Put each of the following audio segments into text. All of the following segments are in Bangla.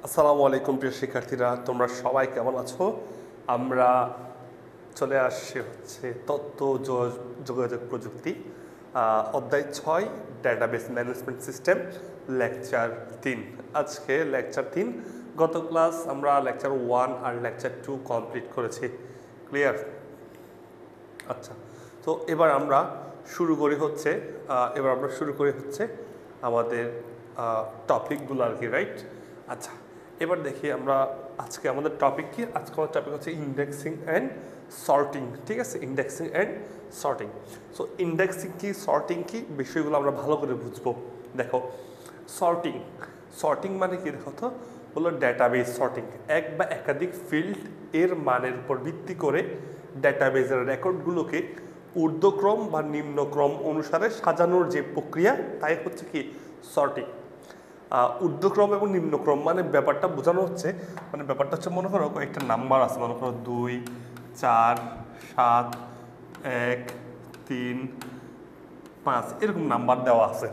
আসসালামু আলাইকুম প্রিয় শিক্ষার্থীরা, তোমরা সবাই কেমন আছো? আমরা চলে আসছি তথ্য যোগাযোগ প্রযুক্তি অধ্যায় 6 ডেটাবেস ম্যানেজমেন্ট সিস্টেম লেকচার 3। আজকে লেকচার 3। গত ক্লাস আমরা লেকচার 1 আর লেকচার 2 কমপ্লিট করেছি। ক্লিয়ার? আচ্ছা, তো এবার আমরা শুরু করি হচ্ছে আমাদের টপিকগুলো আর কি, রাইট? আচ্ছা, এবার দেখি আমরা আজকে আমাদের টপিক কি। আজকে আমাদের টপিক হচ্ছে ইন্ডেক্সিং অ্যান্ড সর্টিং। ঠিক আছে, indexing and sorting. So indexing কি, সর্টিং কি, বিষয়গুলো আমরা ভালো করে বুঝবো। দেখো, সর্টিং মানে কি? দেখো তো, হলো ডেটাবেস সর্টিং। এক বা একাধিক ফিল্ড এর মানের উপর ভিত্তি করে ডেটাবেসের রেকর্ডগুলোকে ঊর্ধ্বক্রম বা নিম্নক্রম অনুসারে সাজানোর যে প্রক্রিয়া, তাই হচ্ছে কি সর্টিং। ঊর্ধ্বক্রম এবং নিম্নক্রম মানে ব্যাপারটা বোঝানো হচ্ছে, ব্যাপারটা হচ্ছে, মনে করো একটা নাম্বার আছে, মনে করো 2, 4, 7, 1, 3, 5 এরকম নাম্বার দেওয়া আছে।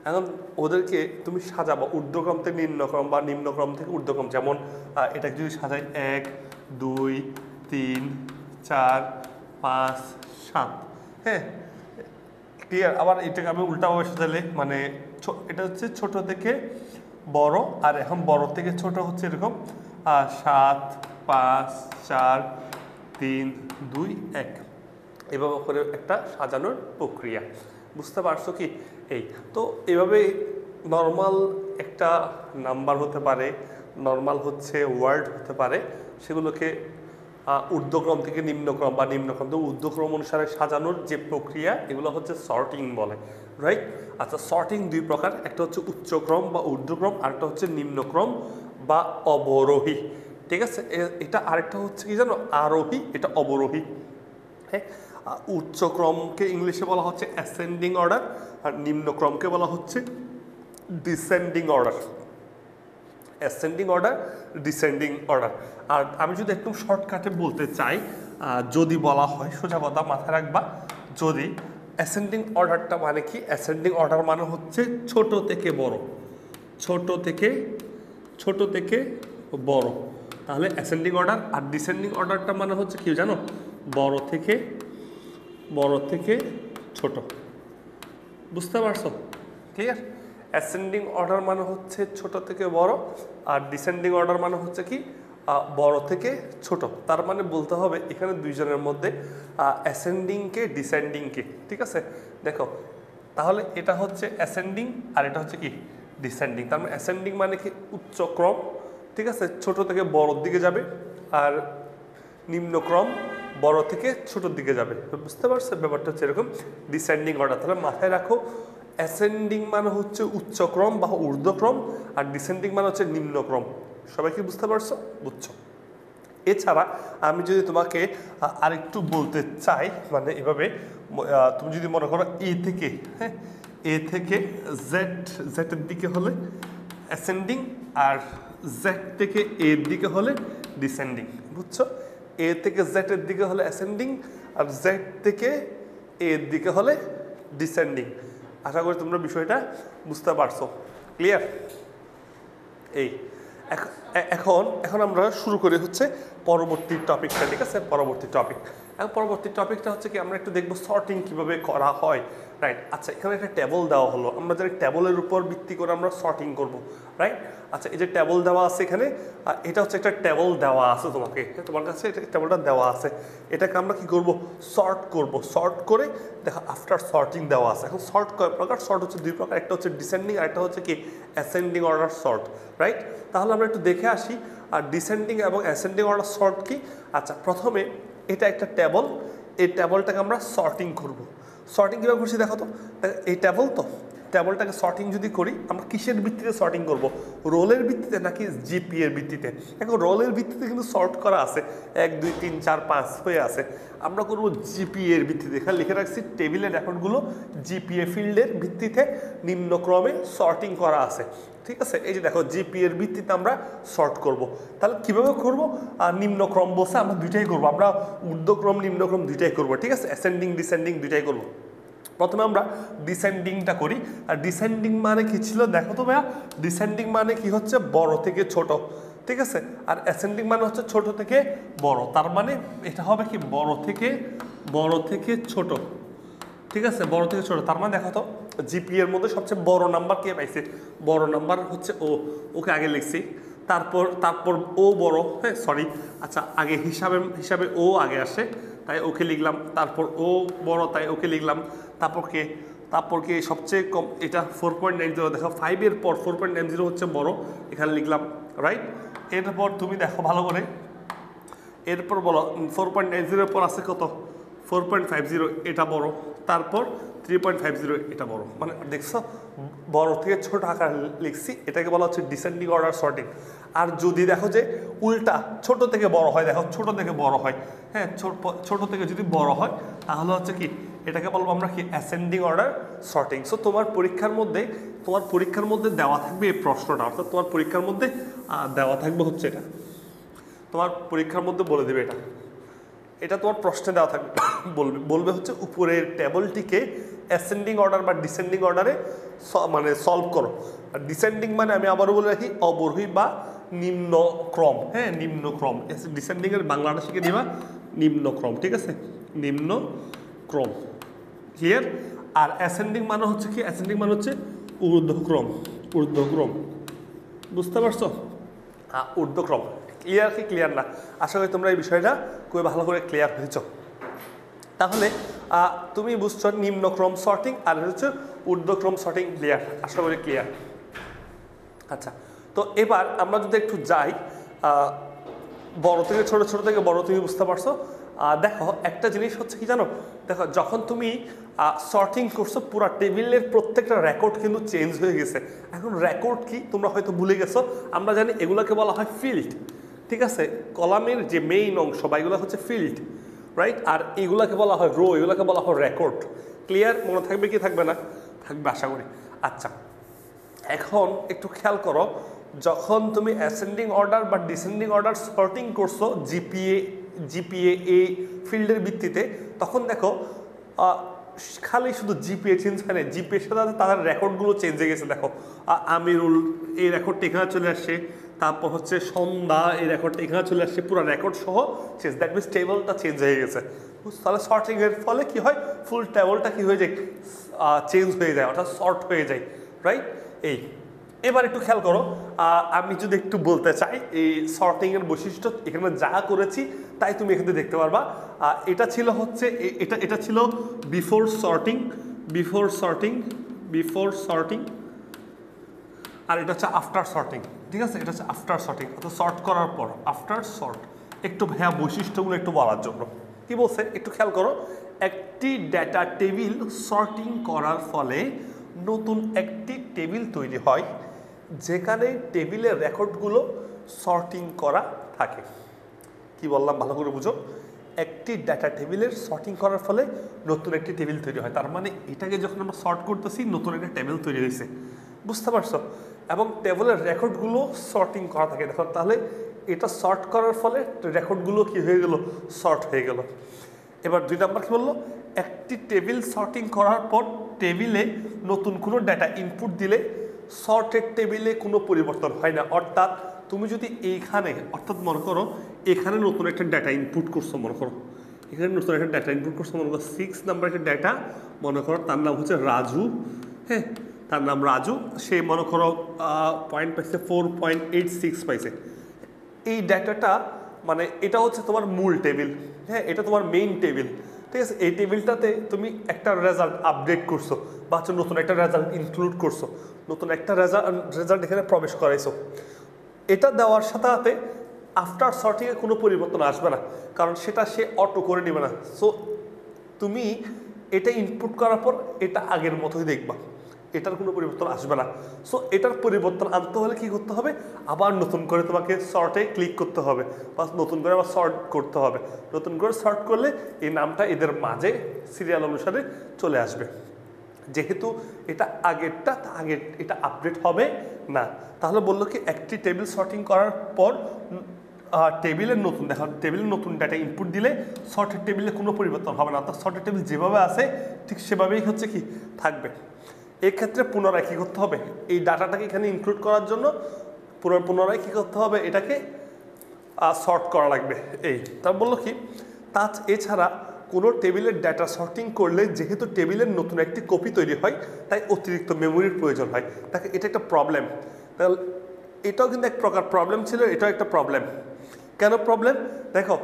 এখন ওদেরকে তুমি সাজাবো ঊর্ধ্বক্রম থেকে নিম্নক্রম বা নিম্নক্রম থেকে ঊর্ধ্বক্রম। যেমন এটাকে যদি সাজাই 1, 2, 3, 4, 5, 7, হ্যাঁ, ক্লিয়ার? আবার এটাকে আমি উল্টাভাবে সাজালে এটা হচ্ছে ছোট থেকে বড়, আর এখন বড় থেকে ছোট হচ্ছে এরকম 7, 5, 4, 3, 2, 1 এভাবে করে একটা সাজানোর প্রক্রিয়া। বুঝতে পারছো কি? এই তো এভাবে নর্মাল একটা নাম্বার হতে পারে, নর্মাল হচ্ছে ওয়ার্ড হতে পারে, সেগুলোকে ঊর্ধ্বক্রম থেকে নিম্নক্রম বা নিম্নক্রম থেকে ঊর্ধ্বক্রম অনুসারে সাজানোর যে প্রক্রিয়া, এগুলো হচ্ছে সর্টিং বলে, রাইট? আচ্ছা, সর্টিং দুই প্রকার, একটা হচ্ছে উচ্চক্রম বা ঊর্ধ্বক্রম, আরেকটা হচ্ছে নিম্নক্রম বা অবরোহী। ঠিক আছে, এটা আরেকটা হচ্ছে কি জানো, আরোহী, এটা অবরোহী। হ্যাঁ, উচ্চক্রমকে ইংলিশে বলা হচ্ছে অ্যাসেন্ডিং অর্ডার, আর নিম্নক্রমকে বলা হচ্ছে descending order. Ascending order, descending order. আর আমি যদি একদম শর্টকাটে বলতে চাই, যদি বলা হয়, সোজা কথা মাথায় রাখবা, যদি অ্যাসেন্ডিং অর্ডারটা মানে কি? অ্যাসেন্ডিং অর্ডার মানে হচ্ছে ছোট থেকে বড়, ছোট থেকে বড়, তাহলে অ্যাসেন্ডিং অর্ডার। আর ডিসেন্ডিং অর্ডারটা মানে হচ্ছে কি জানো? বড় থেকে ছোট। বুঝতে পারছো? ক্লিয়ার? অ্যাসেন্ডিং অর্ডার মানে হচ্ছে ছোট থেকে বড়, আর ডিসেন্ডিং অর্ডার মানে হচ্ছে কি বড় থেকে ছোট। তার মানে বলতে হবে এখানে দুইজনের মধ্যে অ্যাসেন্ডিংকে ডিসেন্ডিংকে। ঠিক আছে, দেখো তাহলে এটা হচ্ছে অ্যাসেন্ডিং আর এটা হচ্ছে কি ডিসেন্ডিং। তার মানে অ্যাসেন্ডিং মানে কি উচ্চক্রম, ঠিক আছে, ছোট থেকে বড়র দিকে যাবে, আর নিম্নক্রম বড় থেকে ছোটোর দিকে যাবে। বুঝতে পারছো? ব্যাপারটা হচ্ছে এরকম। ডিসেন্ডিং অর্ডার, তাহলে মাথায় রাখো, অ্যাসেন্ডিং মানে হচ্ছে উচ্চক্রম বা ঊর্ধ্বক্রম, আর ডিসেন্ডিং মানে হচ্ছে নিম্নক্রম। সবাই কি বুঝতে পারছো? বুঝছো? এছাড়া আমি যদি তোমাকে আরেকটু বলতে চাই, এভাবে, তুমি যদি মনে করো এ থেকে, হ্যাঁ, এ থেকে জেডের দিকে হলে অ্যাসেন্ডিং, আর জেড থেকে এর দিকে হলে ডিসেন্ডিং। বুঝছো? এ থেকে জেডের দিকে হলে অ্যাসেন্ডিং, আর জেড থেকে এর দিকে হলে ডিসেন্ডিং। আশা করি তোমরা বিষয়টা বুঝতে পারছো। ক্লিয়ার? এই এখন আমরা শুরু করি হচ্ছে পরবর্তী টপিকটা। ঠিক আছে, পরবর্তী টপিকটা হচ্ছে কি, আমরা একটু দেখবো সর্টিং কিভাবে করা হয়, রাইট? আচ্ছা, এখানে একটা টেবল দেওয়া হলো, আমরা যে টেবলের উপর ভিত্তি করে আমরা সর্টিং করব, রাইট? আচ্ছা, এই যে টেবল দেওয়া আছে এখানে, এটা হচ্ছে একটা টেবল দেওয়া আছে তোমার কাছে, এটা টেবলটা দেওয়া আছে, এটাকে আমরা কি করব? সর্ট করে দেখো আফটার সর্টিং দেওয়া আছে। এখন সর্ট কয় প্রকার? সর্ট হচ্ছে দুই প্রকার, একটা হচ্ছে ডিসেন্ডিং আর একটা হচ্ছে কি অ্যাসেন্ডিং অর্ডার সর্ট, রাইট? তাহলে আমরা একটু দেখে আসি আর ডিসেন্ডিং এবং অ্যাসেন্ডিং অর্ডার সর্ট কি। আচ্ছা, প্রথমে এটা একটা টেবল, এই টেবলটাকে আমরা সর্টিং করব। সর্টিং কীভাবে করছি দেখো তো, এই টেবলটাকে সর্টিং যদি করি, আমরা কিসের ভিত্তিতে সর্টিং করব? রোলের ভিত্তিতে নাকি জিপি এর ভিত্তিতে? এখন রোলের ভিত্তিতে কিন্তু সর্ট করা আছে, 1, 2, 3, 4, 5 হয়ে আছে। আমরা করব জিপি এর ভিত্তিতে। এখানে লিখে রাখছি টেবিলের রেকর্ডগুলো জিপিএ ফিল্ডের ভিত্তিতে নিম্নক্রমে সর্টিং করা আছে। ঠিক আছে, এই যে দেখো জিপি এর ভিত্তিতে আমরা সর্ট করব। তাহলে কিভাবে করব? নিম্নক্রম বলছে, আমরা দুইটাই করব, আমরা ঊর্ধ্বক্রম নিম্নক্রম দুইটাই করব। ঠিক আছে, অ্যাসেন্ডিং ডিসেন্ডিং দুইটাই করব। প্রথমে আমরা ডিসেন্ডিংটা করি। আর ডিসেন্ডিং মানে কি ছিল দেখো তো ভাইয়া, ডিসেন্ডিং মানে কি হচ্ছে বড় থেকে ছোট, ঠিক আছে। আর অ্যাসেন্ডিং মানে হচ্ছে ছোট থেকে বড়, তার মানে এটা হবে কি বড় থেকে ছোট, ঠিক আছে, বড় থেকে ছোট। তার মানে দেখো তো জিপি এর মধ্যে সবচেয়ে বড় নাম্বার কে পাইছে, বড় নাম্বার হচ্ছে ও, ওকে আগে লিখছি, তারপর ও বড়, হ্যাঁ সরি, আচ্ছা আগে হিসাবে ও আগে আসে তাই ওকে লিখলাম, তারপর ও বড় তাই ওকে লিখলাম, তারপর কে সবচেয়ে কম, এটা 4.90, দেখো 5 এর পর 4.90 হচ্ছে বড়, এখানে লিখলাম, রাইট। এরপর তুমি দেখো ভালো করে, এরপর বলো 4.90 এর পর আছে কত 4.50, এটা বড়, তারপর 3.50 এটা বড়, মানে দেখছো বড় থেকে ছোট আকার লিখছি, এটাকে বলা হচ্ছে ডিসেন্ডিং অর্ডার সর্টিং। আর যদি দেখো যে উল্টা ছোট থেকে বড় হয়, দেখো ছোট থেকে বড় হয়, হ্যাঁ ছোট থেকে যদি বড় হয় তাহলে হচ্ছে কি এটাকে বলবো আমরা কি অ্যাসেন্ডিং অর্ডার সর্টিং। সো তোমার পরীক্ষার মধ্যে দেওয়া থাকবে এই প্রশ্নটা, অর্থাৎ তোমার পরীক্ষার মধ্যে দেওয়া থাকবে হচ্ছে এটা, তোমার পরীক্ষার মধ্যে বলে দেবে এটা তোমার প্রশ্নে দেওয়া থাকবে, বলবে হচ্ছে উপরের টেবলটিকে অ্যাসেন্ডিং অর্ডার বা ডিসেন্ডিং অর্ডারে মানে সলভ করো। আর ডিসেন্ডিং মানে আমি আবারও বলে রাখি অবরোহী বা নিম্নক্রম, হ্যাঁ নিম্নক্রম, ডিসেন্ডিং এর বাংলাটা শিখে দিবা নিম্নক্রম, ঠিক আছে, নিম্নক্রম, ক্লিয়ার। আর অ্যাসেন্ডিং মানে হচ্ছে কি, অ্যাসেন্ডিং মানে হচ্ছে ঊর্ধ্বক্রম, বুঝতে পারছো, ঊর্ধ্বক্রম। ক্লিয়ার কি ক্লিয়ার না? আশা করি তোমরা এই বিষয়টা খুবই ভালো করে ক্লিয়ার হয়েছ। তাহলে তুমি বুঝছো নিম্নক্রম সর্টিং আর হচ্ছে ঊর্ধ্বক্রম সর্টিং, ক্লিয়ার, আশা করি ক্লিয়ার। আচ্ছা, তো এবার আমরা যদি একটু যাই বড় থেকে ছোট, ছোট থেকে বড়, তুমি বুঝতে পারছো। দেখো একটা জিনিস হচ্ছে কি জানো, দেখো যখন তুমি সর্টিং করছো পুরো টেবিলের প্রত্যেকটা রেকর্ড কিন্তু চেঞ্জ হয়ে গেছে। এখন রেকর্ড কি তোমরা হয়তো ভুলে গেছো, আমরা জানি এগুলোকে বলা হয় ফিল্ড, ঠিক আছে, কলামের যে মেইন অংশ বা এগুলো হচ্ছে ফিল্ড, রাইট। আর এগুলাকে বলা হয় রো, এগুলোকে বলা হয় রেকর্ড। ক্লিয়ার, মনে থাকবে কি থাকবে না? থাকবে আশা করি। আচ্ছা, এখন একটু খেয়াল করো, যখন তুমি অ্যাসেন্ডিং অর্ডার বা ডিসেন্ডিং অর্ডার সর্টিং করছো জিপিএ এই ফিল্ডের ভিত্তিতে, তখন দেখো খালি শুধু জিপিএ চেঞ্জ হয় না, জিপিএর সাথে তাদের রেকর্ডগুলো চেঞ্জ হয়ে গেছে। দেখো আমিরুল এই রেকর্ডটা এখানে চলে আসছে, তারপর হচ্ছে সন্ধ্যা এই রেকর্ডটা এখানে চলে আসছে, পুরো রেকর্ড সহ চেঞ্জ, দ্যাট মিনস টেবলটা চেঞ্জ হয়ে গেছে। তাহলে সর্টিংয়ের ফলে কি হয়, ফুল টেবলটা কি হয়ে যায়, চেঞ্জ হয়ে যায়, অর্থাৎ সর্ট হয়ে যায়, রাইট। এবার একটু খেয়াল করো, আমি যদি একটু বলতে চাই এই সর্টিংয়ের বৈশিষ্ট্য, এখানে যা করেছি তাই তুমি এখানে দেখতে পারবা। এটা ছিল হচ্ছে এটা ছিল বিফোর সর্টিং, আর এটা হচ্ছে আফটার সর্টিং, ঠিক আছে, এটা হচ্ছে আফটার সর্টিং, অর্থাৎ সর্ট করার পর, আফটার সর্ট। একটু ভাইয়া বৈশিষ্ট্যগুলো একটু বলার জন্য কি বলছে একটু খেয়াল করো, একটি ডেটা টেবিল সর্টিং করার ফলে নতুন একটি টেবিল তৈরি হয় যেখানে টেবিলের রেকর্ডগুলো সর্টিং করা থাকে। কি বললাম ভালো করে বুঝো, একটি ডাটা টেবিলের সর্টিং করার ফলে নতুন একটি টেবিল তৈরি হয়, তার মানে এটাকে যখন আমরা সর্ট করতেছি নতুন একটা টেবিল তৈরি হয়েছে, বুঝতে পারছো। এবং টেবিলের রেকর্ডগুলো সর্টিং করা থাকে, দেখো তাহলে এটা সর্ট করার ফলে রেকর্ডগুলো কি হয়ে গেল, সর্ট হয়ে গেল। এবার 2 নাম্বার কি বললো, একটি টেবিল সর্টিং করার পর টেবিলে নতুন কোনো ডাটা ইনপুট দিলে সর্টেড টেবিলে কোনো পরিবর্তন হয় না। অর্থাৎ তুমি যদি এইখানে, অর্থাৎ মনে করো এখানে নতুন একটা ডাটা ইনপুট করছো, মনে করো এখানে নতুন একটা ডাটা ইনপুট করছো, মনে করো 6 নাম্বার একটা ডাটা, মনে করো তার নাম হচ্ছে রাজু, হ্যাঁ তার নাম রাজু, সে মনে করো পয়েন্ট পাইছে 4.86 পাইছে। এই ডাটাটা মানে এটা হচ্ছে তোমার মূল টেবিল, হ্যাঁ এটা তোমার মেইন টেবিল, ঠিক আছে। এই টেবিলটাতে তুমি একটা রেজাল্ট আপডেট করছো বা হচ্ছে নতুন একটা রেজাল্ট ইনক্লুড করছো, নতুন একটা রেজাল্ট এখানে প্রবেশ করাইছো। এটা দেওয়ার সাথে সাথে আফটার সর্টিংয়ে কোনো পরিবর্তন আসবে না, কারণ সেটা সে অটো করে নেবে না। সো তুমি এটা ইনপুট করার পর এটা আগের মতোই দেখবা, এটার কোনো পরিবর্তন আসবে না। সো এটার পরিবর্তন আনতে হলে কী করতে হবে, আবার নতুন করে তোমাকে সর্টে ক্লিক করতে হবে বা নতুন করে আবার সর্ট করতে হবে। নতুন করে সর্ট করলে এই নামটা এদের মাঝে সিরিয়াল অনুসারে চলে আসবে। যেহেতু এটা আগেরটা, এটা আপডেট হবে না, তাহলে বললো কি একটি টেবিল সর্টিং করার পর টেবিলের নতুন দেখো টেবিলের নতুন ডাটা ইনপুট দিলে সর্টেড টেবিলে কোনো পরিবর্তন হবে না, অর্থাৎ সর্টেড টেবিল যেভাবে আছে ঠিক সেভাবেই হচ্ছে কি থাকবে। এক্ষেত্রে পুনরায় কী করতে হবে, এই ডাটাটাকে এখানে ইনক্লুড করার জন্য পুনরায় কী করতে হবে, এটাকে সর্ট করা লাগবে। এই তা বললো কি এছাড়া কোনো টেবিলের ডাটা সর্টিং করলে যেহেতু টেবিলের নতুন একটি কপি তৈরি হয় তাই অতিরিক্ত মেমোরির প্রয়োজন হয়। তাকে এটা একটা প্রবলেম, তাহলে এটাও কিন্তু এক প্রকার প্রবলেম ছিল, এটাও একটা প্রবলেম। কেন প্রবলেম, দেখো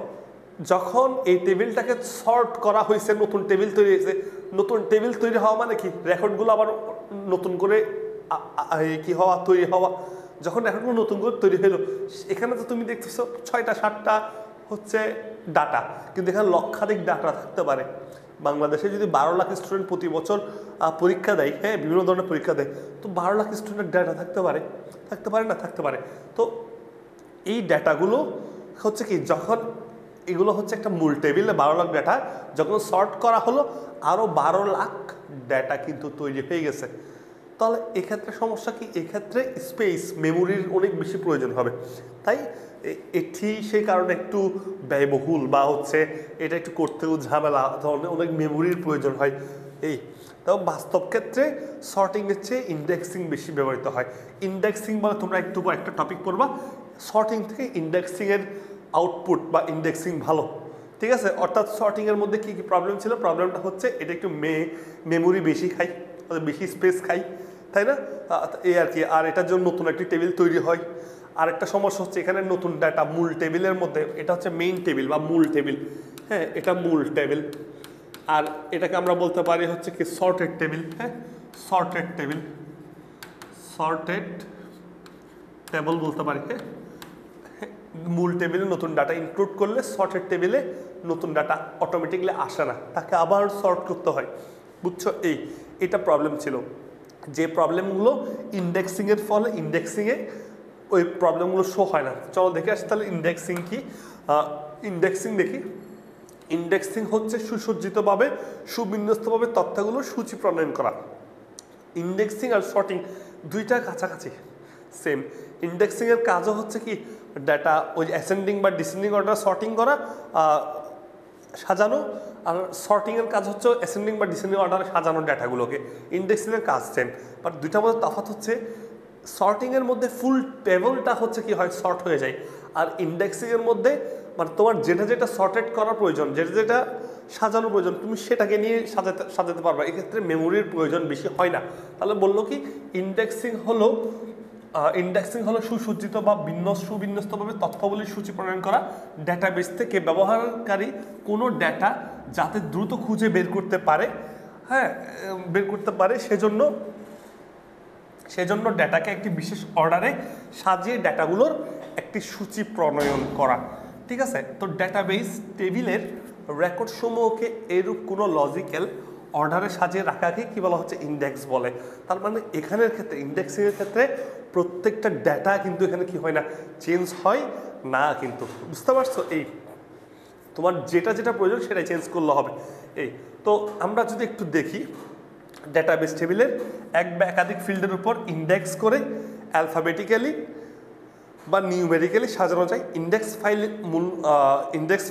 যখন এই টেবিলটাকে সর্ট করা হয়েছে, নতুন টেবিল তৈরি হয়েছে, নতুন টেবিল তৈরি হওয়া মানে কি রেকর্ডগুলো আবার নতুন করে কি হওয়া তৈরি হওয়া, যখন রেকর্ডগুলো নতুন করে তৈরি হলো এখানে তো তুমি দেখতেছো 6টা 7টা হচ্ছে ডাটা, কিন্তু এখানে লক্ষাধিক ডাটা থাকতে পারে। বাংলাদেশে যদি 12 লাখ স্টুডেন্ট প্রতি বছর পরীক্ষা দেয়, হ্যাঁ বিভিন্ন ধরনের পরীক্ষা দেয়, তো 12 লাখ স্টুডেন্টের ডাটা থাকতে পারে না থাকতে পারে। তো এই ডাটাগুলো হচ্ছে কি যখন এগুলো হচ্ছে একটা মূল টেবিলে 12 লাখ ডাটা যখন সর্ট করা হলো আরও 12 লাখ ডাটা কিন্তু তৈরি হয়ে গেছে। তাহলে এক্ষেত্রে সমস্যা কি, এক্ষেত্রে স্পেস মেমোরির অনেক বেশি প্রয়োজন হবে। তাই এটি সেই কারণে একটু ব্যয়বহুল বা হচ্ছে এটা একটু করতেও ঝামেলা, ধরনের অনেক মেমোরির প্রয়োজন হয়। এই তাও বাস্তব ক্ষেত্রে সর্টিংয়ের চেয়ে ইন্ডেক্সিং বেশি ব্যবহৃত হয়। ইন্ডেক্সিং বলে তোমরা একটু একটা টপিক পড়বা, সর্টিং থেকে ইন্ডেক্সিংয়ের আউটপুট বা ইন্ডেক্সিং ভালো, ঠিক আছে। অর্থাৎ সর্টিংয়ের মধ্যে কী কী প্রবলেম ছিল, প্রবলেমটা হচ্ছে এটা একটু মেমোরি বেশি খাই, বেশি স্পেস খাই, তাই না, এই আর কি। আর এটার জন্য নতুন একটি টেবিল তৈরি হয়। আরেকটা সমস্যা হচ্ছে এখানে নতুন ডাটা মূল টেবিলের মধ্যে, এটা হচ্ছে মেইন টেবিল বা মূল টেবিল, হ্যাঁ এটা মূল টেবিল, আর এটাকে আমরা বলতে পারি হচ্ছে কি সর্টেড টেবিল, হ্যাঁ সর্টেড টেবিল বলতে পারি। হ্যাঁ মূল টেবিলে নতুন ডাটা ইনক্লুড করলে সর্টেড টেবিলে নতুন ডাটা অটোমেটিকলি আসে না, তাকে আবার সর্ট করতে হয়, বুঝছো। এটা প্রবলেম ছিল, যে প্রবলেমগুলো ইন্ডেক্সিংয়ের ফলে ইন্ডেক্সিংয়ে ওই প্রবলেমগুলো শো হয় না। চলো দেখে আসি তাহলে ইন্ডেক্সিং কি। ইন্ডেক্সিং দেখি, ইন্ডেক্সিং হচ্ছে সুসজ্জিতভাবে সুবিন্যস্তভাবে তথ্যগুলো সূচি প্রণয়ন করা। ইন্ডেক্সিং আর সর্টিং দুইটা কাছাকাছি সেম। ইন্ডেক্সিংয়ের কাজও হচ্ছে কি ডাটা ওই অ্যাসেন্ডিং বা ডিসেন্ডিং অর্ডার সর্টিং করা, সাজানো, আর সর্টিংয়ের কাজ হচ্ছে অ্যাসেন্ডিং বা ডিসেন্ডিং অর্ডারে সাজানো ডাটাগুলোকে। ইন্ডেক্সিংয়ের কাজ সেম, বাট দুইটার মধ্যে তফাৎ হচ্ছে সর্টিংয়ের মধ্যে ফুল টেবলটা হচ্ছে কি হয় সর্ট হয়ে যায়, আর ইন্ডেক্সিংয়ের মধ্যে মানে তোমার যেটা সর্টেড করার প্রয়োজন, যেটা সাজানো প্রয়োজন তুমি সেটাকে নিয়ে সাজাতে পারবা, এক্ষেত্রে মেমোরির প্রয়োজন বেশি হয় না। তাহলে বললো কি ইন্ডেক্সিং হলো সুসজ্জিত বা সুবিন্যস্তভাবে তথ্যাবলীর সূচি প্রণয়ন করা ডেটাবেস থেকে ব্যবহারকারী কোনো ডেটা যাতে দ্রুত খুঁজে বের করতে পারে, হ্যাঁ বের করতে পারে, সেজন্য ডেটাকে একটি বিশেষ অর্ডারে সাজিয়ে ডেটাগুলোর একটি সূচি প্রণয়ন করা, ঠিক আছে। তো ডেটাবেস টেবিলের রেকর্ড সমূহকে এরূপ কোনো লজিক্যাল অর্ডারে সাজিয়ে রাখাকে কি বলা হচ্ছে ইন্ডেক্স বলে। তার মানে এখানের ক্ষেত্রে ইন্ডেক্সিংয়ের ক্ষেত্রে প্রত্যেকটা ডেটা কিন্তু এখানে কি হয় না, চেঞ্জ হয় না, কিন্তু বুঝতে পারছো। তোমার যেটা প্রয়োজন সেটাই চেঞ্জ করলে হবে। তো আমরা যদি একটু দেখি ডেটাবেস টেবিলের এক বা একাধিক ফিল্ডের উপর ইন্ডেক্স করে অ্যালফাবেটিক্যালি বা নিউমেরিক্যালি সাজানো যায়। ইন্ডেক্স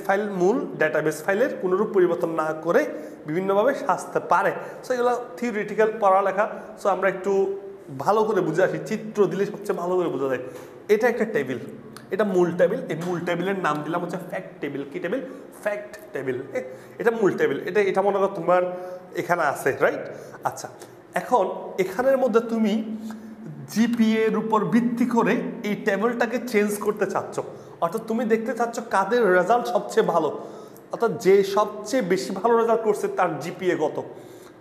ফাইল মূল ডেটাবেস ফাইলের কোনোরূপ পরিবর্তন না করে বিভিন্নভাবে সাজতে পারে। সো এগুলো থিওরিটিক্যাল পড়ালেখা, সো আমরা একটু ভালো করে বুঝে আসি, চিত্র দিলে সবচেয়ে ভালো করে বোঝা যায়। এটা একটা টেবিল, এটা মূল টেবিল, এই মূল টেবিলের নাম দিলাম হচ্ছে ফ্যাক্ট টেবিল। কি টেবিল? Fact table. এটা মূল টেবিল, এটা মনে করো তোমার এখানে আছে, রাইট। আচ্ছা, এখন এখানের মধ্যে তুমি জিপিএ এর উপর ভিত্তি করে এই টেবিলটাকে চেঞ্জ করতে চাচ্ছ, অর্থাৎ তুমি দেখতে চাচ্ছ কাদের রেজাল্ট সবচেয়ে ভালো, অর্থাৎ যে সবচেয়ে বেশি ভালো রেজাল্ট করছে তার জিপিএ কত,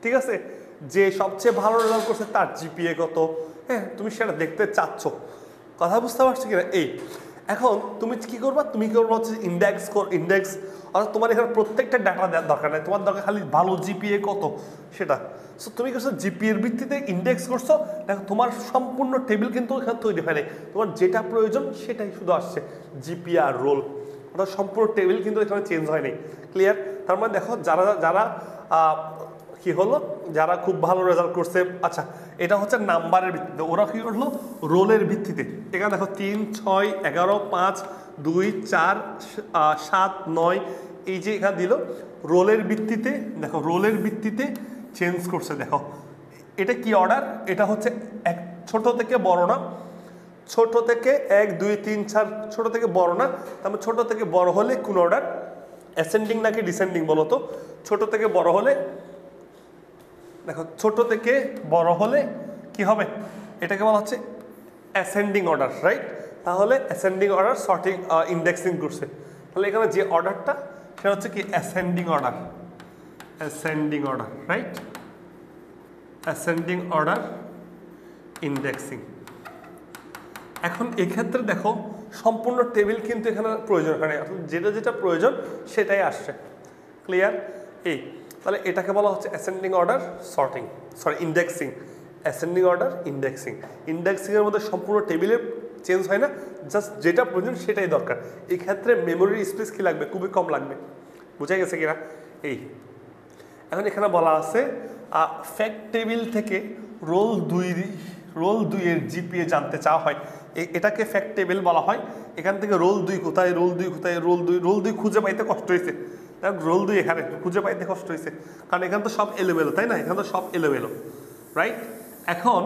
ঠিক আছে, যে সবচেয়ে ভালো রেজাল্ট করছে তার জিপিএ কত, হ্যাঁ তুমি সেটা দেখতে চাচ্ছ। কথা বুঝতে পারছো কিনা? এখন তুমি কি করবা, তুমি কি করবা হচ্ছে ইন্ডেক্স, অর্থাৎ তোমার এখানে প্রত্যেকটা ডাটা দেওয়ার দরকার নেই, তোমার দরকার খালি ভালো জিপিএ কত সেটা। সো তুমি করছো জিপিএর ভিত্তিতে ইন্ডেক্স করছো, দেখো তোমার সম্পূর্ণ টেবিল কিন্তু এখানে তৈরি হয় নাই, তোমার যেটা প্রয়োজন সেটাই শুধু আসছে, জিপিএ আর রোল, অর্থাৎ সম্পূর্ণ টেবিল কিন্তু এখানে চেঞ্জ হয় নাই। ক্লিয়ার? তার মানে দেখো যারা কি হলো, যারা খুব ভালো রেজাল্ট করছে, আচ্ছা এটা হচ্ছে নাম্বারের ভিত্তিতে, ওরা কি করলো রোলের ভিত্তিতে। এখানে দেখো 3, 6, 11, 5, 2 4 7 9 এই যে এখানে দিল রোলের ভিত্তিতে, দেখো রোলের ভিত্তিতে চেঞ্জ করছে। দেখো এটা কি অর্ডার, এটা হচ্ছে এক ছোট থেকে বড় না, ছোট থেকে 1 2 3 4 ছোট থেকে বড় না, তারপর ছোট থেকে বড় হলে কোন অর্ডার, অ্যাসেন্ডিং নাকি ডিসেন্ডিং বলো তো? ছোট থেকে বড় হলে, দেখো ছোট থেকে বড় হলে কি হবে, এটাকে বলা হচ্ছে অ্যাসেন্ডিং অর্ডার, রাইট? তাহলে অ্যাসেন্ডিং অর্ডার সর্টিং ইন্ডেক্সিং করছে, তাহলে এখানে যে অর্ডারটা সেটা হচ্ছে কি ascending order, ascending order, right? Ascending order indexing. এখন এক্ষেত্রে দেখো সম্পূর্ণ টেবিল কিন্তু এখানে প্রয়োজন হয় না, যেটা যেটা প্রয়োজন সেটাই আসছে। ক্লিয়ার? এই তাহলে এটাকে বলা হচ্ছে ascending order sorting, sorry indexing. Ascending order indexing, ইন্ডেক্সিংয়ের মধ্যে সম্পূর্ণ টেবিলে চেঞ্জ হয় না, জাস্ট যেটা প্রয়োজন সেটাই দরকার। এই ক্ষেত্রে মেমোরির স্পেস কি লাগবে, খুবই কম লাগবে। বুঝা গেছে কিনা? এই এখন এখানে বলা আছে ফ্যাক্ট টেবিল থেকে রোল 2 এর জিপিএ জানতে চাওয়া হয়, এটাকে ফ্যাক্ট টেবিল বলা হয়। এখান থেকে রোল 2 কোথায়, রোল 2 কোথায়, রোল 2 খুঁজে পাইতে কষ্ট হয়েছে, রোল 2 এখানে খুঁজে পাইতে কষ্ট হয়েছে, কারণ এখানে তো সব এলোমেলো, তাই না? এখানে তো সব এলোমেলো, রাইট? এখন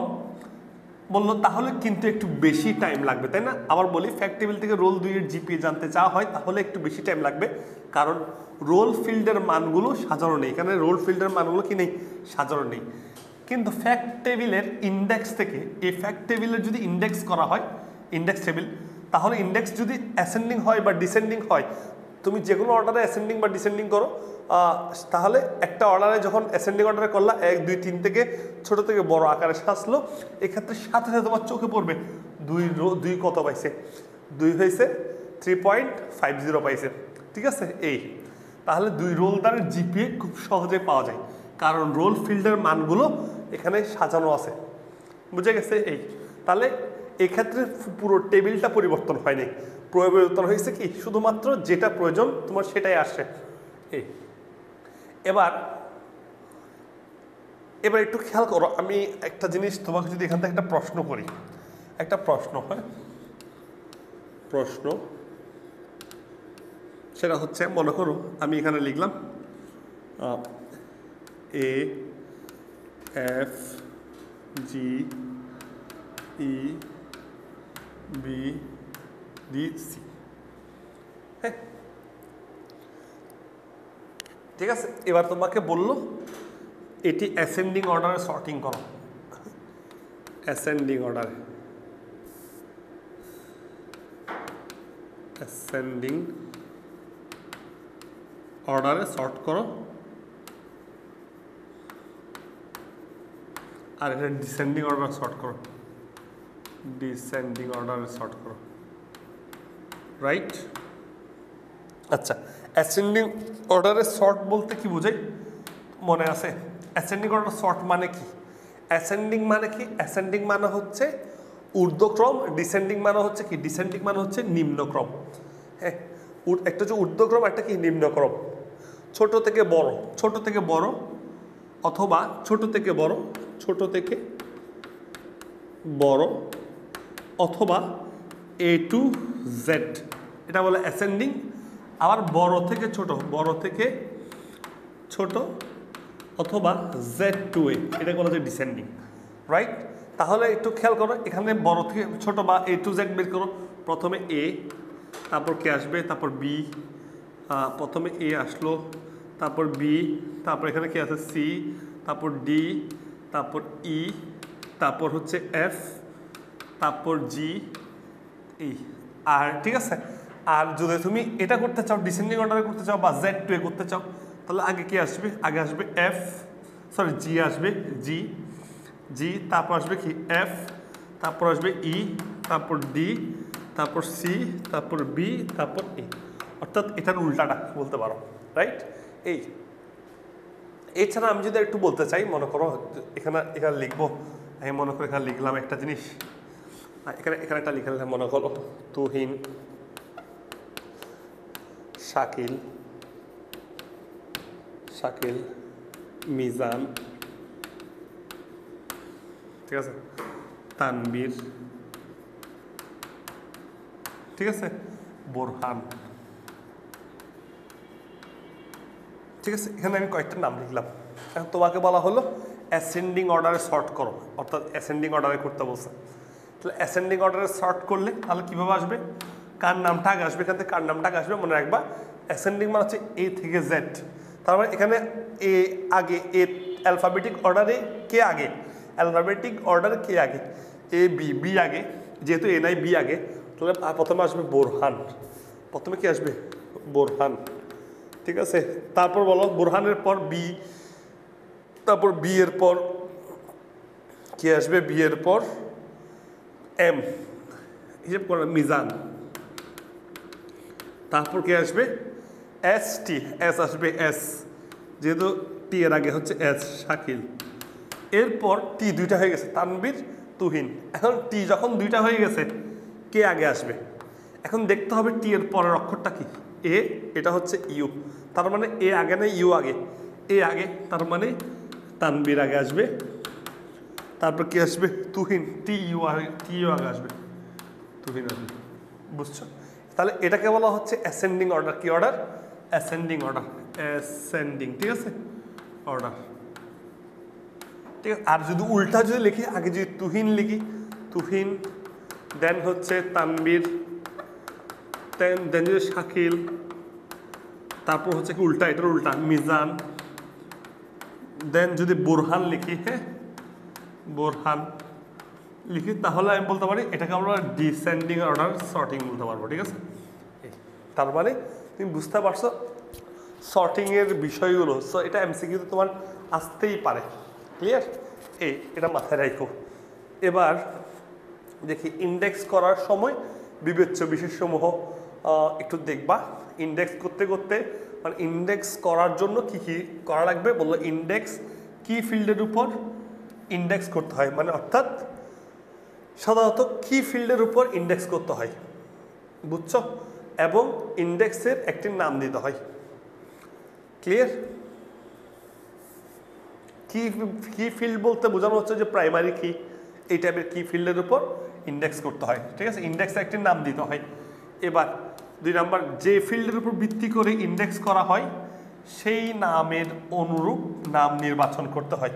বললো তাহলে কিন্তু একটু বেশি টাইম লাগবে, তাই না? আবার বলি ফ্যাক্ট টেবিল থেকে রোল 2 এর জিপিএ জানতে চাওয়া হয়, তাহলে একটু বেশি টাইম লাগবে, কারণ রোল ফিল্ডের মানগুলো সাজানো নেই। এখানে রোল ফিল্ডের মানগুলো কি নেই, সাজানো নেই। কিন্তু ফ্যাক্ট টেবিলের ইন্ডেক্স থেকে, এই ফ্যাক্ট টেবিলের যদি ইন্ডেক্স করা হয়, ইন্ডেক্স টেবিল, তাহলে ইন্ডেক্স যদি অ্যাসেন্ডিং হয় বা ডিসেন্ডিং হয়, তুমি যে কোনো অর্ডারে অ্যাসেন্ডিং বা ডিসেন্ডিং করো, তাহলে একটা অর্ডারে যখন অ্যাসেন্ডিং অর্ডারে করলা 1 2 3 থেকে ছোট থেকে বড় আকারে সাজলো, এক্ষেত্রে সাথে সাথে তোমার চোখে পড়বে 2 কত পাইছে, 2 হয়েছে 3.50 পাইছে, ঠিক আছে? এই তাহলে 2 রোলদারের জিপিএ খুব সহজে পাওয়া যায়, কারণ রোল ফিল্ডের মানগুলো এখানে সাজানো আছে। বুঝে গেছে? এই তাহলে এক্ষেত্রে পুরো টেবিলটা পরিবর্তন হয়নি, পরিবর্তন হয়েছে কি শুধুমাত্র যেটা প্রয়োজন তোমার সেটাই আসে। এই এবার একটু খেয়াল করো, আমি একটা জিনিস তোমাকে যদি এখান থেকে একটা প্রশ্ন করি, একটা প্রশ্ন হয়, প্রশ্ন সেটা হচ্ছে, মনে করো আমি এখানে লিখলাম A F G E B D C, হ্যাঁ ঠিক আছে? এবার তোমাকে বললো এটি অ্যাসেন্ডিং অর্ডারে সর্টিং করো, অ্যাসেন্ডিং অর্ডারে, অ্যাসেন্ডিং অর্ডারে সর্ট করো, আর এটা ডিসেন্ডিং অর্ডারে সর্ট করো, ডিসেন্ডিং অর্ডারে সর্ট করো, রাইট? আচ্ছা, অ্যাসেন্ডিং অর্ডারে সর্ট বলতে কি বোঝায় মনে আছে? অ্যাসেন্ডিং অর্ডার সর্ট মানে কি? অ্যাসেন্ডিং মানে কি? অ্যাসেন্ডিং মানে হচ্ছে ঊর্ধ্বক্রম, ডিসেন্ডিং মানে হচ্ছে কি? ডিসেন্ডিং মানে হচ্ছে নিম্নক্রম। হ্যাঁ, একটা হচ্ছে ঊর্ধ্বক্রম, একটা কি নিম্নক্রম। ছোট থেকে বড়, ছোট থেকে বড়, অথবা ছোট থেকে বড়, ছোট থেকে বড়, অথবা A to Z, এটা বলে অ্যাসেন্ডিং। আবার বড় থেকে ছোট, বড় থেকে ছোট, অথবা Z to A, এটা বলা যায় ডিসেন্ডিং, রাইট? তাহলে একটু খেয়াল করো, এখানে বড় থেকে ছোট বা A to Z বের করো। প্রথমে A, তারপর কে আসবে, তারপর B, প্রথমে A আসলো, তারপর B, তারপর এখানে কি আছে C, তারপর D, তারপর E, তারপর হচ্ছে F, তারপর G, E, আর ঠিক আছে? আর যদি তুমি এটা করতে চাও, ডিসেন্ডিং অর্ডারে করতে চাও বা Z to A করতে চাও, তাহলে আগে কি আসবে? আগে আসবে F, সরি G আসবে, G, তারপর আসবে কি F, তারপর আসবে E, তারপর D, তারপর C, তারপর B, তারপর E, অর্থাৎ এটার উল্টাটা বলতে পারো, রাইট? এই এছাড়া আমি যদি একটু বলতে চাই, মনে করো এখানে লিখবো, আমি মনে করো এখানে লিখলাম একটা জিনিস, এখানে একটা লিখে নিলাম, মনে করো তুহিন, শাকিল, মিজান, ঠিক আছে, তানবীর, ঠিক আছে, বোরহান। ঠিক আছে, এখানে আমি কয়েকটা নাম লিখলাম। এখন তোমাকে বলা হলো অ্যাসেন্ডিং অর্ডারে সর্ট করো, অর্থাৎ অ্যাসেন্ডিং অর্ডারে করতে বলছে। তাহলে অ্যাসেন্ডিং অর্ডারে সর্ট করলে তাহলে কীভাবে আসবে, কার নামটা আগে আসবে, এখান থেকে কার নামটা আগে আসবে মনে রাখবা। অ্যাসেন্ডিং মানে হচ্ছে এ থেকে জেড, তার মানে এখানে এ আগে, এ অ্যালফাবেটিক অর্ডারে কে আগে, অ্যালফাবেটিক অর্ডারে কে আগে, এ বি, বি আগে, যেহেতু এ নাই বি আগে, তাহলে প্রথমে আসবে বোরহান। প্রথমে কি আসবে, বোরহান। ঠিক আছে, তারপর বলো বোরহানের পর বি, তারপর বি এর পর কি আসবে, বি এর পর এম, হিসেব করো মিজান। তারপর কি আসবে এস টি, এস আসবে এস, যেহেতু টি এর আগে হচ্ছে এস, শাকিল। এরপর টি দুইটা হয়ে গেছে, তানবীর, তুহিন। এখন টি যখন দুইটা হয়ে গেছে কে আগে আসবে, এখন দেখতে হবে টি এর পরের অক্ষরটা কি, এ, এটা হচ্ছে ইউ, তার মানে এ আগে না ইউ আগে, এ আগে, তার মানে তানবীর আগে আসবে। তারপর কি আসবে, তুহিন, টি ইউ আগে, টি ইউ আগে আসবে, তুহিন আসবে। বুঝছো, তাহলে এটাকে বলা হচ্ছে অ্যাসেন্ডিং অর্ডার। কি অর্ডার, অ্যাসেন্ডিং অর্ডার, অ্যাসেন্ডিং। ঠিক আছে, অর্ডার। ঠিক আছে, আর যদি উল্টা যদি লিখি, আগে যদি তুহিন লিখি, তুহিন, দেন হচ্ছে তানবীর, দেন যদি শাকিল, তারপর হচ্ছে কি উল্টা, এটার উল্টা মিজান, দেন যদি বোরহান লিখি, হ্যাঁ বোরহান লিখি, তাহলে আমি বলতে পারি এটাকে আমরা ডিসেন্ডিং অর্ডার সর্টিং বলতে পারবো। ঠিক আছে, তার মানে তুমি বুঝতে পারছো সর্টিংয়ের বিষয়গুলো। সো এটা এমসিকিউতে তোমার আসতেই পারে। ক্লিয়ার, এটা মাথায় রাখো। এবার দেখি ইন্ডেক্স করার সময় বিবেচ্য বিশেষসমূহ একটু দেখবা। ইন্ডেক্স করতে করতে মানে ইন্ডেক্স করার জন্য কি কি করা লাগবে বললো, ইন্ডেক্স কি ফিল্ডের উপর ইন্ডেক্স করতে হয়, মানে অর্থাৎ সাধারণত কি ফিল্ডের উপর ইন্ডেক্স করতে হয়, বুঝছো, এবং ইন্ডেক্সের একটি নাম দিতে হয়। ক্লিয়ার, কি কি ফিল্ড বলতে বোঝানো হচ্ছে যে প্রাইমারি কি, এই টাইপের কি ফিল্ডের উপর ইন্ডেক্স করতে হয়। ঠিক আছে, ইন্ডেক্সে একটি নাম দিতে হয়। এবার 2 নাম্বার, যে ফিল্ডের উপর ভিত্তি করে ইন্ডেক্স করা হয় সেই নামের অনুরূপ নাম নির্বাচন করতে হয়।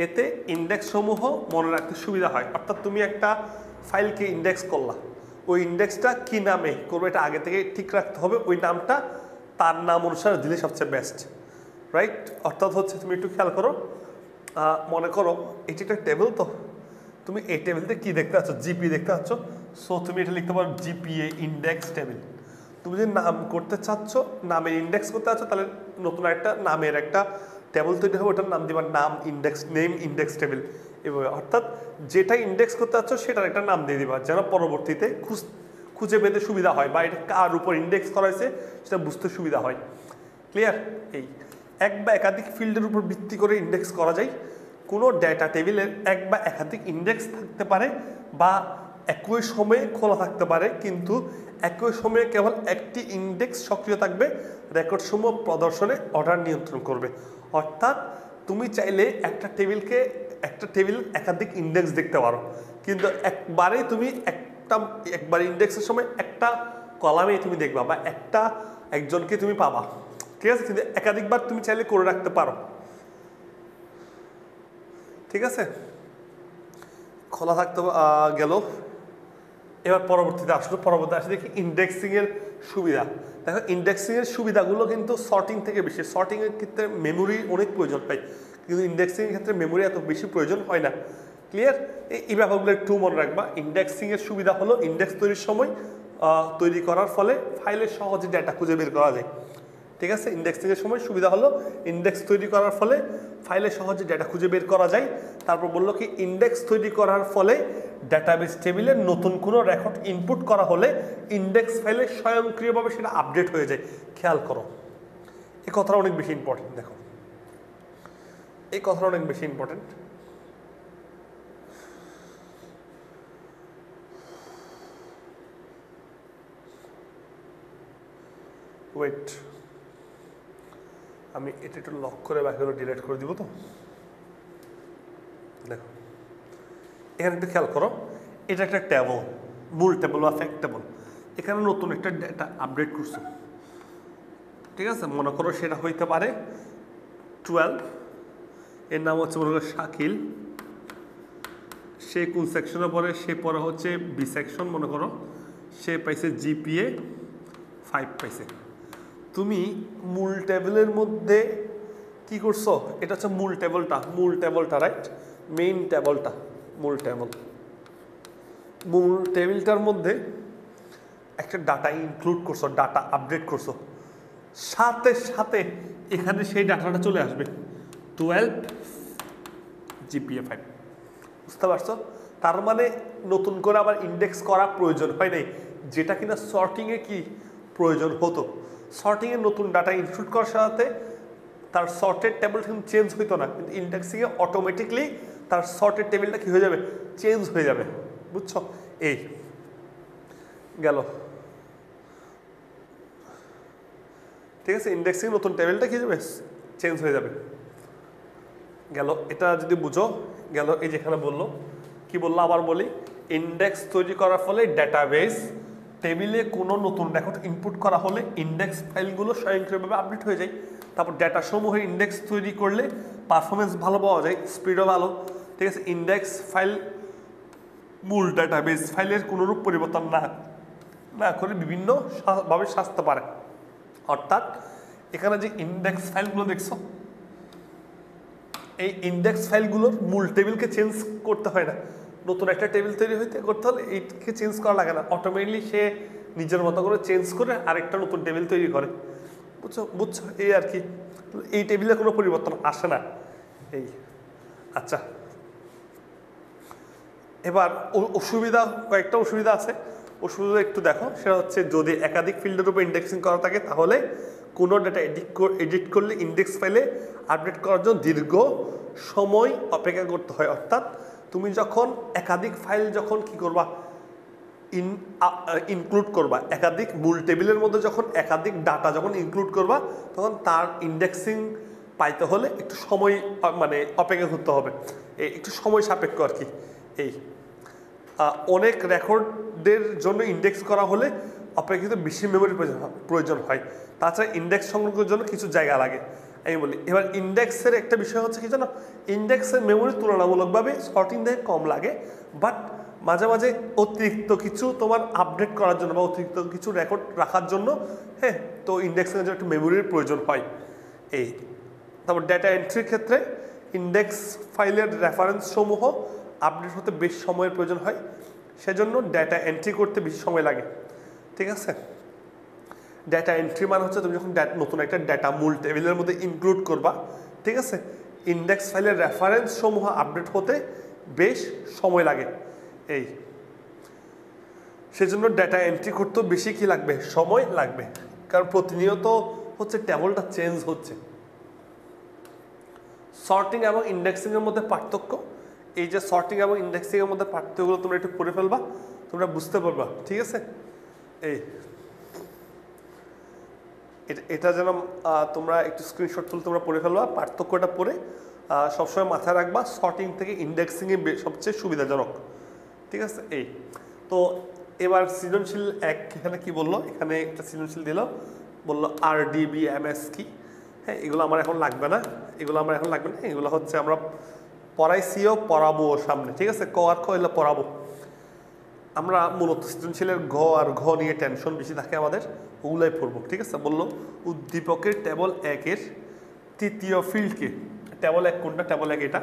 এতে ইন্ডেক্স সমূহ মনে রাখতে সুবিধা হয়। অর্থাৎ তুমি একটা ফাইলকে ইন্ডেক্স করলা, ওই ইন্ডেক্সটা কি নামে করবে এটা আগে থেকে ঠিক রাখতে হবে। ওই নামটা তার নাম অনুসারে দিলে সবচেয়ে বেস্ট, রাইট। অর্থাৎ হচ্ছে তুমি একটু খেয়াল করো, মনে করো এটি একটা টেবিল, তো তুমি এই টেবিলতে কি দেখতে পাচ্ছ, জিপি দেখতে পাচ্ছ। সো তুমি এটা লিখতে পারো জিপিএ ইন্ডেক্স টেবিল। তুমি যদি নাম করতে চাচ্ছ, নামের ইন্ডেক্স করতে চাচ্ছ, তাহলে নতুন একটা নামের একটা টেবিল তৈরি হবে, ওটার নাম দিবা নাম ইন্ডেক্স, নেম ইন্ডেক্স টেবিল এভাবে। অর্থাৎ যেটা ইন্ডেক্স করতে চাচ্ছ সেটার একটা নাম দিয়ে দিবা, যেন পরবর্তীতে খুঁজে পেতে সুবিধা হয়, বা এটা কার উপর ইন্ডেক্স করা হয়েছে সেটা বুঝতে সুবিধা হয়। ক্লিয়ার, এই এক বা একাধিক ফিল্ডের উপর ভিত্তি করে ইন্ডেক্স করা যায়। কোনো ডেটা টেবিলের এক বা একাধিক ইন্ডেক্স থাকতে পারে বা একই সময়ে খোলা থাকতে পারে, কিন্তু একই সময়ে কেবল একটি ইন্ডেক্স সক্রিয় থাকবে, রেকর্ডসমূহ প্রদর্শনে অর্ডার নিয়ন্ত্রণ করবে। অর্থাৎ তুমি চাইলে একটা টেবিল একাধিক ইন্ডেক্স দেখতে পারো, কিন্তু একবারে তুমি একবার ইন্ডেক্সের সময় একটা কলামে তুমি দেখবা বা একজনকে তুমি পাবা। ঠিক আছে, কিন্তু একাধিকবার তুমি চাইলে করে রাখতে পারো। ঠিক আছে, খোলা থাকতে গেল। এবার পরবর্তীতে আসলে দেখি ইন্ডেক্সিংয়ের সুবিধা। দেখো ইন্ডেক্সিংয়ের সুবিধাগুলো কিন্তু সর্টিং থেকে বেশি। সর্টিংয়ের ক্ষেত্রে মেমোরি অনেক প্রয়োজন হয়, কিন্তু ইন্ডেক্সিংয়ের ক্ষেত্রে মেমোরি এত বেশি প্রয়োজন হয় না। ক্লিয়ার, এই ব্যাপারগুলো একটু মনে রাখবা। ইন্ডেক্সিংয়ের সুবিধা হলো ইন্ডেক্স তৈরির সময় তৈরি করার ফলে ফাইলে সহজে ডেটা খুঁজে বের করা যায়। ঠিক আছে, ইন্ডেক্সিংয়ের সময় সুবিধা হলো ইন্ডেক্স তৈরি করার ফলে ফাইলে সহজে ডেটা খুঁজে বের করা যায়। তারপর বললো কি ইন্ডেক্স তৈরি করার ফলে ডেটাবেস টেবিলে নতুন কোনো রেকর্ড ইনপুট করা হলে ইন্ডেক্স ফাইলে স্বয়ংক্রিয়ভাবে সেটা আপডেট হয়ে যায়। খেয়াল করো, এই কথাটা অনেক বেশি ইম্পর্টেন্ট। দেখো এই কথাটা অনেক বেশি ইম্পর্টেন্ট। ওয়েট, আমি এটা একটু লক করে বাকিগুলো ডিলিট করে দিব। তো দেখো এখানে একটু খেয়াল করো, এটা একটা টেবল, মূল টেবল বা ফ্যাক্ট টেবল। এখানে নতুন একটা ডেটা আপডেট করছো, ঠিক আছে? মনে করো সেটা হইতে পারে 12, এর নাম হচ্ছে মনে করো শাকিল, সে কোন সেকশনে পড়ে, সে পড়ে হচ্ছে বি সেকশন, মনে করো সে পাইছে জিপিএ 5 পাইছে। তুমি মূল টেবিলের মধ্যে কি করছো, এটা হচ্ছে মূল টেবিলটা রাইট, মেইন টেবিলটা, মূল টেবিলটার মধ্যে একটা ডাটা ইনক্লুড করছো, ডাটা আপডেট করছো, সাথে সাথে এখানে সেই ডাটাটা চলে আসবে 12 জিপিএ 5। বুঝতে পারছো? তার মানে নতুন করে আবার ইন্ডেক্স করা প্রয়োজন হয় নাই, যেটা কিনা সর্টিংয়ে কি প্রয়োজন হতো। সর্টিংয়ে নতুন ডাটা ইনক্লুড করার সাথে তার সর্টেড টেবিল কিন্তু চেঞ্জ হইতো না, কিন্তু ইন্ডেক্সিংয়ে অটোমেটিকলি তার সর্টেড টেবিলটা কি হয়ে যাবে, চেঞ্জ হয়ে যাবে। বুঝছো? এই গেল, ঠিক আছে? ইন্ডেক্সিং নতুন টেবিলটা কি যাবে, চেঞ্জ হয়ে যাবে। গেল, এটা যদি বুঝো গেল। এই যেখানে বললো, কি বললো আবার বলি, ইন্ডেক্স তৈরি করার ফলে ডেটাবেস টেবিলে কোনো নতুন রেকর্ড ইনপুট করা হলে ইন্ডেক্স ফাইলগুলো স্বয়ংক্রিয়ভাবে আপডেট হয়ে যায়। তারপর ডেটা সমূহের ইন্ডেক্স তৈরি করলে পারফরমেন্স ভালো পাওয়া যায়, স্পিডও ভালো, ঠিক আছে? ইন্ডেক্স ফাইল মূল ডেটাবেস ফাইলের কোনোরূপ পরিবর্তন না করে বিভিন্নভাবে সাজতে পারে। অর্থাৎ এখানে যে ইন্ডেক্স ফাইলগুলো দেখছো, এই ইন্ডেক্স ফাইলগুলোর মূল টেবিলকে চেঞ্জ করতে হয় না, নতুন একটা টেবিল তৈরি করতে হলে এইটাকে চেঞ্জ করা লাগে না, অটোমেটিকলি সে নিজের মতো করে চেঞ্জ করে আরেকটা নতুন টেবিল তৈরি করে। বুঝছো? এই আর কি, এই টেবিলে কোনো পরিবর্তন আসে না। এই আচ্ছা, এবার কয়েকটা অসুবিধা আছে, অসুবিধা একটু দেখো। সেটা হচ্ছে যদি একাধিক ফিল্ডের উপর ইন্ডেক্সিং করা থাকে তাহলে কোনো ডাটা এডিট করলে ইন্ডেক্স ফাইলে আপডেট করার জন্য দীর্ঘ সময় অপেক্ষা করতে হয়। অর্থাৎ তুমি যখন একাধিক ফাইল যখন কি করবা, ইনক্লুড করবা, একাধিক মূল টেবিলের মধ্যে যখন একাধিক ডাটা যখন ইনক্লুড করবা, তখন তার ইন্ডেক্সিং পাইতে হলে একটু সময় মানে অপেক্ষা করতে হবে, একটু সময় সাপেক্ষ আর কি। এই অনেক রেকর্ডের জন্য ইন্ডেক্স করা হলে অপেক্ষিত বেশি মেমোরির প্রয়োজন হয়। তাছাড়া ইন্ডেক্স সংগ্রহের জন্য কিছু জায়গা লাগে। আমি বলি এবার ইন্ডেক্সের একটা বিষয় হচ্ছে কি জানো, ইন্ডেক্সের মেমোরি তুলনামূলকভাবে সর্টিং দিয়ে কম লাগে, বাট মাঝে মাঝে অতিরিক্ত কিছু তোমার আপডেট করার জন্য বা অতিরিক্ত কিছু রেকর্ড রাখার জন্য, হ্যাঁ, তো ইন্ডেক্সের জন্য একটু মেমোরির প্রয়োজন হয়। এই তারপর ডেটা এন্ট্রির ক্ষেত্রে ইন্ডেক্স ফাইলের রেফারেন্স সমূহ আপডেট হতে বেশ সময়ের প্রয়োজন হয়, সেজন্য ডেটা এন্ট্রি করতে বেশি সময় লাগে। ঠিক আছে? ডেটা এন্ট্রি মানে হচ্ছে তুমি যখন নতুন একটা ডেটা মূল টেবিলের মধ্যে ইনক্লুড করবা, ঠিক আছে, ইন্ডেক্স ফাইলের রেফারেন্স সমূহ আপডেট হতে বেশ সময় লাগে। এই সেজন্য ডেটা এন্ট্রি করতেও বেশি কি লাগবে, সময় লাগবে, কারণ প্রতিনিয়ত হচ্ছে টেবিলটা চেঞ্জ হচ্ছে। সর্টিং এবং ইন্ডেক্সিং এর মধ্যে পার্থক্য, এই যে সর্টিং এবং ইন্ডেক্সিং এর মধ্যে পার্থক্যগুলো তোমরা একটু পড়ে ফেলবা, তোমরা বুঝতে পারবা। ঠিক আছে? এই এটা যেন তোমরা একটু স্ক্রিনশট তুলে তোমরা পড়ে ফেলবা, পার্থক্যটা পড়ে সবসময় মাথায় রাখবা, সর্টিং থেকে ইন্ডেক্সিংয়ে সবচেয়ে সুবিধাজনক। ঠিক আছে? এই তো এবার সৃজনশীল এক এখানে কি বললো, এখানে একটা সৃজনশীল দিল, বললো RDBMS কি। হ্যাঁ, এগুলো আমার এখন লাগবে না, এগুলো হচ্ছে আমরা পড়াইছিও, পড়াবো সামনে। ঠিক আছে? ক আর খ এগুলো পড়াবো। আমরা মূলত সৃজনশীলের ঘ আর ঘ নিয়ে টেনশন বেশি থাকে আমাদের, ওগুলাই পড়বো। ঠিক আছে? বললো উদ্দীপকের টেবল 1-এর তৃতীয় ফিল্ডকে, টেবল 1 কোনটা, টেবল 1 এটা,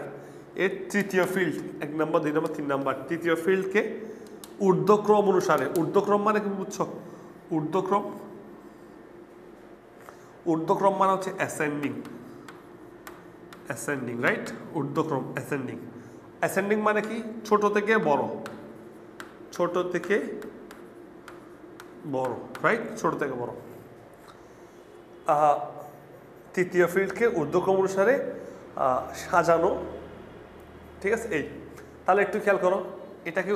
এর তৃতীয় ফিল্ড 1 নম্বর 2 নম্বর 3 নম্বর তৃতীয় ফিল্ডকে ঊর্ধ্বক্রম অনুসারে, ঊর্ধ্বক্রম মানে কি বুঝছো? ঊর্ধ্বক্রম মানে হচ্ছে অ্যাসেন্ডিং, রাইট? ঊর্ধ্বক্রম অ্যাসেন্ডিং মানে কি, ছোট থেকে বড়, রাইট? ছোট থেকে বড়। তৃতীয় ফিল্ডকে ঊর্ধ্বক্রম অনুসারে সাজানো। ঠিক আছে? এই তাহলে একটু খেয়াল করো, এটাকে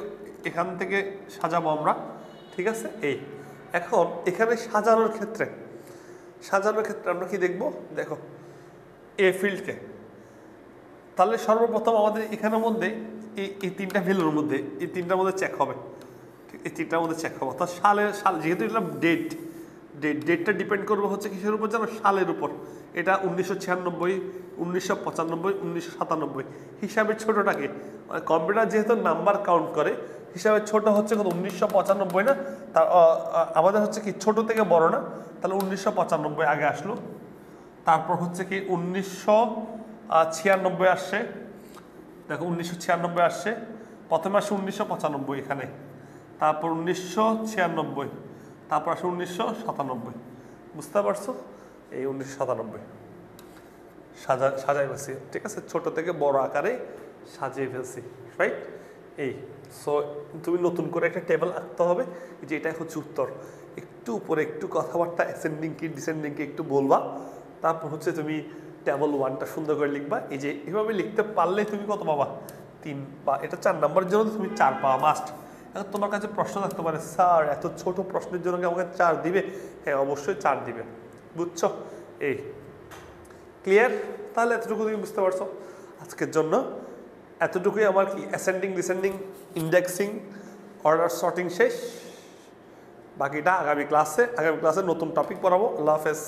এখান থেকে সাজাবো আমরা। ঠিক আছে? এই এখন এখানে সাজানোর ক্ষেত্রে আমরা কি দেখব, দেখো এ ফিল্ডকে, তাহলে সর্বপ্রথম আমাদের এখানের মধ্যে এই তিনটা ভ্যালুর মধ্যে, এই তিনটার মধ্যে চেক হবে। ঠিক এই তিনটার মধ্যে চেক হবো। তা সাল যেহেতু এটা ডেটটা ডিপেন্ড করবে হচ্ছে কিসের উপর জানো, সালের উপর। এটা 1996, 1995, 1997 হিসাবে ছোটটাকে, মানে কম্পিউটার যেহেতু নাম্বার কাউন্ট করে হিসাবে ছোট হচ্ছে কত 1995 না, তা আমাদের হচ্ছে কি ছোট থেকে বড় না, তাহলে 1995 আগে আসলো। তারপর হচ্ছে কি 1996 আসছে, দেখো 1996 আসছে, প্রথমে আসে 1995 এখানে, তারপর 1996, তারপর আসে 1997। বুঝতে পারছো? এই 1997 সাজাই ফেলছি, ঠিক আছে, ছোট থেকে বড় আকারে সাজিয়ে ফেলছি, রাইট? এই সো তুমি নতুন করে একটা টেবিল আঁকতে হবে, যে এটা হচ্ছে উত্তর। একটু উপরে একটু কথাবার্তা অ্যাসেন্ডিং কি ডিসেন্ডিং কি একটু বলবা, তারপর হচ্ছে তুমি টেবল 1টা সুন্দর করে লিখবা। এই যে এভাবে লিখতে পারলে তুমি কত পাবা? 3, বা এটা 4 নম্বরের জন্য তুমি 4 পাওয়া মাস্ট। এখন তোমার কাছে প্রশ্ন থাকতে পারে, স্যার এত ছোট প্রশ্নের জন্য কি আমাকে 4 দিবে? হ্যাঁ, অবশ্যই 4 দিবে। বুঝছো? এই ক্লিয়ার? তাহলে এতটুকু তুমি বুঝতে পারছো। আজকের জন্য এতটুকুই আমার কি ascending descending indexing order sorting শেষ। বাকিটা আগামী ক্লাসে নতুন টপিক পড়াবো। আল্লাহ হাফেজ।